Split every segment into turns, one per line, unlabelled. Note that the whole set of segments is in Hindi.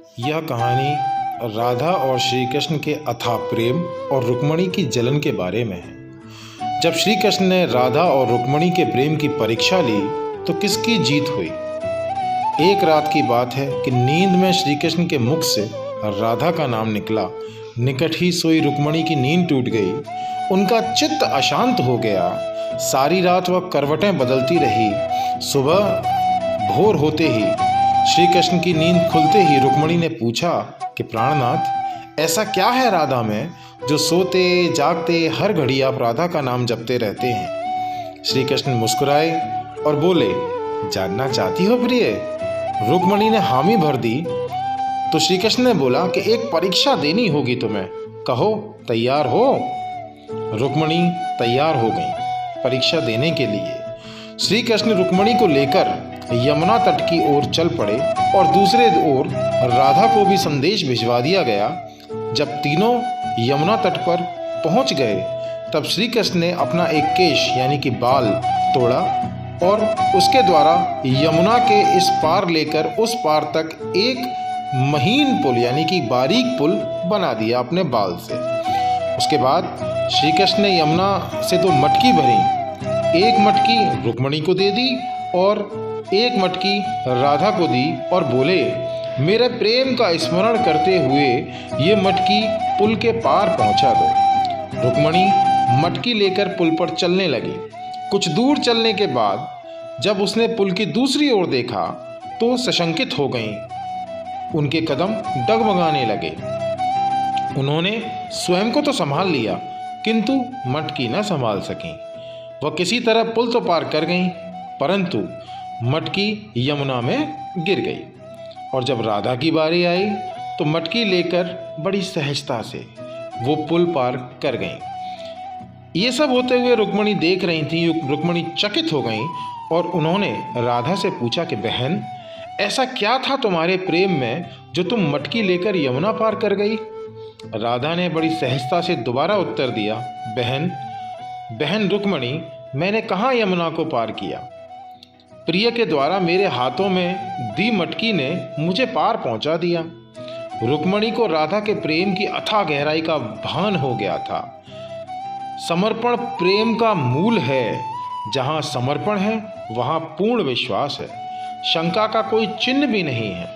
यह कहानी राधा और श्री कृष्ण के अथाह प्रेम और रुक्मणी की जलन के बारे में है। जब श्री कृष्ण ने राधा और रुक्मणी के प्रेम की परीक्षा ली तो किसकी जीत हुई। एक रात की बात है कि नींद में श्री कृष्ण के मुख से राधा का नाम निकला। निकट ही सोई रुक्मणी की नींद टूट गई। उनका चित्त अशांत हो गया। सारी रात वह करवटें बदलती रही। सुबह भोर होते ही श्री कृष्ण की नींद खुलते ही रुक्मणी ने पूछा कि प्राणनाथ, ऐसा क्या है राधा में जो सोते जागते हर घड़ी आप राधा का नाम जपते रहते हैं। श्री कृष्ण मुस्कुराए और बोले, जानना चाहती हो प्रिय। रुक्मणी ने हामी भर दी तो श्री कृष्ण ने बोला कि एक परीक्षा देनी होगी तुम्हें, कहो तैयार हो। रुक्मणी तैयार हो गई परीक्षा देने के लिए। श्री कृष्ण रुक्मणी को लेकर यमुना तट की ओर चल पड़े और दूसरे ओर राधा को भी संदेश भिजवा दिया गया। जब तीनों यमुना तट पर पहुंच गए तब श्री कृष्ण ने अपना एक केश यानी कि बाल तोड़ा और उसके द्वारा यमुना के इस पार लेकर उस पार तक एक महीन पुल यानी कि बारीक पुल बना दिया अपने बाल से। उसके बाद श्री कृष्ण ने यमुना से दो मटकी भरी। एक मटकी रुक्मणी को दे दी और एक मटकी राधा को दी और बोले, मेरे प्रेम का स्मरण करते हुए ये मटकी पुल के पार पहुंचा दो। रुक्मणी मटकी लेकर पुल पर चलने लगी। कुछ दूर चलने के बाद जब उसने पुल की दूसरी ओर देखा तो सशंकित हो गईं। उनके कदम डगमगाने लगे। उन्होंने स्वयं को तो संभाल लिया किंतु मटकी न संभाल सकीं। वह किसी तरह पुल तो पार कर गईं, परंतु मटकी यमुना में गिर गई। और जब राधा की बारी आई तो मटकी लेकर बड़ी सहजता से वो पुल पार कर गईं। ये सब होते हुए रुक्मणी देख रही थी। रुक्मणी चकित हो गईं और उन्होंने राधा से पूछा कि बहन, ऐसा क्या था तुम्हारे प्रेम में जो तुम मटकी लेकर यमुना पार कर गई। राधा ने बड़ी सहजता से दोबारा उत्तर दिया, बहन रुक्मणी, मैंने कहाँ यमुना को पार किया। प्रिय के द्वारा मेरे हाथों में दी मटकी ने मुझे पार पहुंचा दिया। रुक्मणी को राधा के प्रेम की अथाह गहराई का भान हो गया था। समर्पण प्रेम का मूल है। जहां समर्पण है वहां पूर्ण विश्वास है। शंका का कोई चिन्ह भी नहीं है।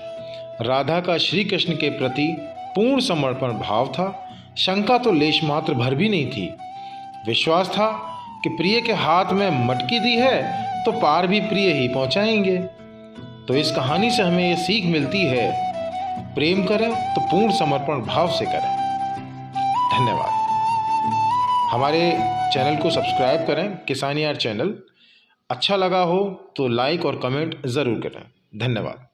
राधा का श्री कृष्ण के प्रति पूर्ण समर्पण भाव था। शंका तो लेश मात्र भर भी नहीं थी। विश्वास था कि प्रिय के हाथ में मटकी दी है तो पार भी प्रिय ही पहुंचाएंगे। तो इस कहानी से हमें ये सीख मिलती है, प्रेम करें तो पूर्ण समर्पण भाव से करें। धन्यवाद। हमारे चैनल को सब्सक्राइब करें, किसान यार चैनल। अच्छा लगा हो तो लाइक और कमेंट ज़रूर करें। धन्यवाद।